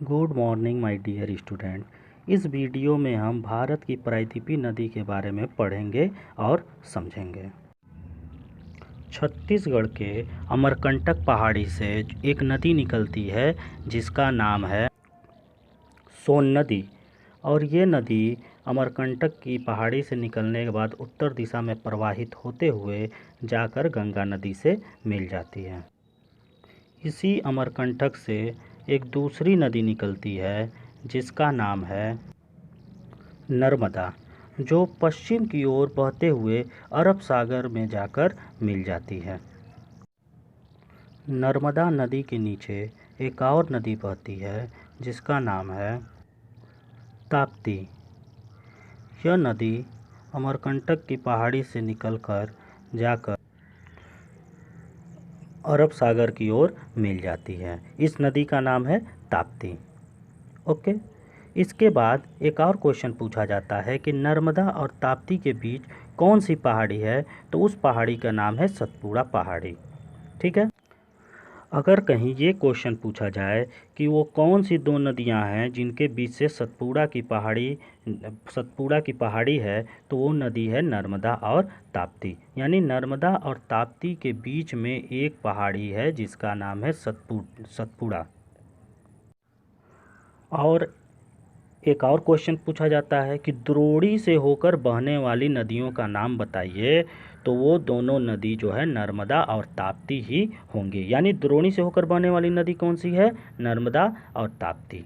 Good morning my dear student. इस video में हम भारत की प्रायद्वीपीय नदी के बारे में पढ़ेंगे और समझेंगे। छत्तीसगढ़ के अमरकंटक पहाड़ी से एक नदी निकलती है जिसका नाम है सोन नदी। और ये नदी अमरकंटक की पहाड़ी से निकलने के बाद उत्तर दिशा में प्रवाहित होते हुए जाकर गंगा नदी से मिल जाती है। इसी अमरकंटक से एक दूसरी नदी निकलती है जिसका नाम है नर्मदा, जो पश्चिम की ओर बहते हुए अरब सागर में जाकर मिल जाती है। नर्मदा नदी के नीचे एक और नदी बहती है जिसका नाम है ताप्ती। यह नदी अमरकंटक की पहाड़ी से निकलकर जाकर अरब सागर की ओर मिल जाती है। इस नदी का नाम है ताप्ती। ओके। इसके बाद एक और क्वेश्चन पूछा जाता है कि नर्मदा और ताप्ती के बीच कौन सी पहाड़ी है, तो उस पहाड़ी का नाम है सतपुड़ा पहाड़ी। ठीक है। अगर कहीं ये क्वेश्चन पूछा जाए कि वो कौन सी दो नदियां हैं जिनके बीच से सतपुड़ा की पहाड़ी है, तो वो नदी है नर्मदा और ताप्ती। यानी नर्मदा और ताप्ती के बीच में एक पहाड़ी है जिसका नाम है सतपुड़ा। और एक और क्वेश्चन पूछा जाता है कि द्रोणी से होकर बहने वाली नदियों का नाम बताइए, तो वो दोनों नदी जो है नर्मदा और ताप्ती ही होंगी। यानी द्रोणी से होकर बहने वाली नदी कौन सी है? नर्मदा और ताप्ती।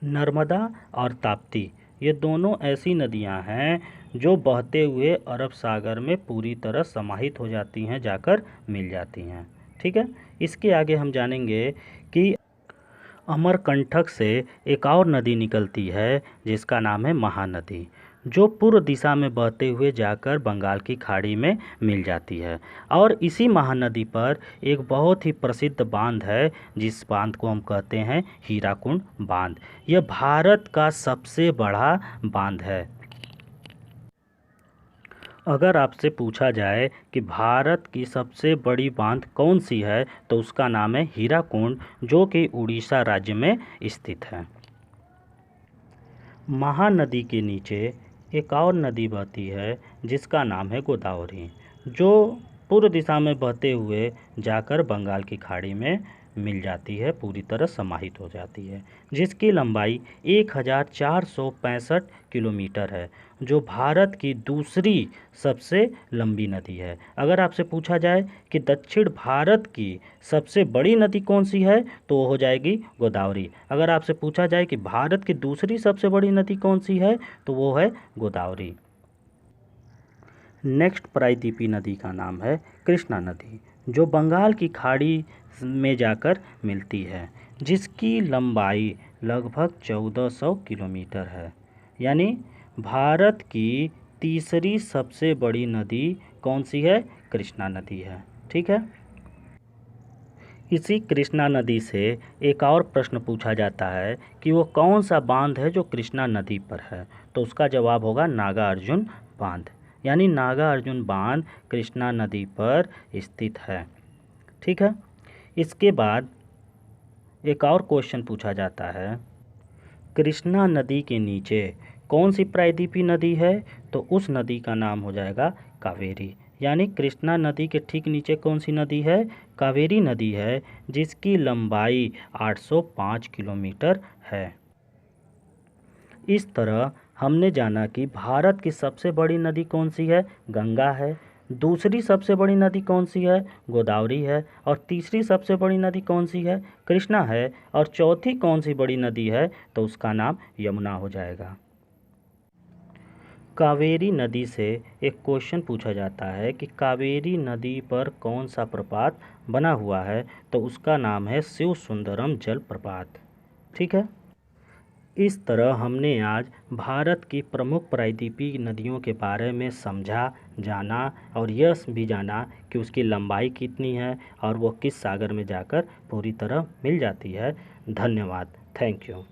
नर्मदा और ताप्ती ये दोनों ऐसी नदियां हैं जो बहते हुए अरब सागर में पूरी तरह समाहित हो जाती हैं, जाकर मिल जाती हैं। ठीक है। इसके आगे हम जानेंगे कि अमरकंटक से एक और नदी निकलती है जिसका नाम है महानदी, जो पूर्व दिशा में बहते हुए जाकर बंगाल की खाड़ी में मिल जाती है। और इसी महानदी पर एक बहुत ही प्रसिद्ध बांध है जिस बांध को हम कहते हैं हीराकुंड बांध। यह भारत का सबसे बड़ा बांध है। अगर आपसे पूछा जाए कि भारत की सबसे बड़ी बांध कौन सी है, तो उसका नाम है हीराकुंड, जो कि उड़ीसा राज्य में स्थित है। महानदी के नीचे एक और नदी बहती है जिसका नाम है गोदावरी, जो पूर्व दिशा में बहते हुए जाकर बंगाल की खाड़ी में मिल जाती है, पूरी तरह समाहित हो जाती है, जिसकी लंबाई 1465 किलोमीटर है, जो भारत की दूसरी सबसे लंबी नदी है। अगर आपसे पूछा जाए कि दक्षिण भारत की सबसे बड़ी नदी कौन सी है, तो वो हो जाएगी गोदावरी। अगर आपसे पूछा जाए कि भारत की दूसरी सबसे बड़ी नदी कौन सी है, तो वो है गोदावरी। नेक्स्ट प्रायद्वीपीय नदी का नाम है कृष्णा नदी, जो बंगाल की खाड़ी में जाकर मिलती है, जिसकी लंबाई लगभग 1400 किलोमीटर है। यानी भारत की तीसरी सबसे बड़ी नदी कौन सी है? कृष्णा नदी है। ठीक है। इसी कृष्णा नदी से एक और प्रश्न पूछा जाता है कि वो कौन सा बांध है जो कृष्णा नदी पर है, तो उसका जवाब होगा नागार्जुन बांध। यानी नागार्जुन बांध कृष्णा नदी पर स्थित है। ठीक है। इसके बाद एक और क्वेश्चन पूछा जाता है, कृष्णा नदी के नीचे कौन सी प्रायद्वीपीय नदी है, तो उस नदी का नाम हो जाएगा कावेरी। यानी कृष्णा नदी के ठीक नीचे कौन सी नदी है? कावेरी नदी है, जिसकी लंबाई 805 किलोमीटर है। इस तरह हमने जाना कि भारत की सबसे बड़ी नदी कौन सी है? गंगा है। दूसरी सबसे बड़ी नदी कौन सी है? गोदावरी है। और तीसरी सबसे बड़ी नदी कौन सी है? कृष्णा है। और चौथी कौन सी बड़ी नदी है, तो उसका नाम यमुना हो जाएगा। कावेरी नदी से एक क्वेश्चन पूछा जाता है कि कावेरी नदी पर कौन सा प्रपात बना हुआ है, तो उसका नाम है शिव सुंदरम जल प्रपात। ठीक है। इस तरह हमने आज भारत की प्रमुख प्रायद्वीपीय नदियों के बारे में समझा, जाना और यह भी जाना कि उसकी लंबाई कितनी है और वो किस सागर में जाकर पूरी तरह मिल जाती है। धन्यवाद। Thank you.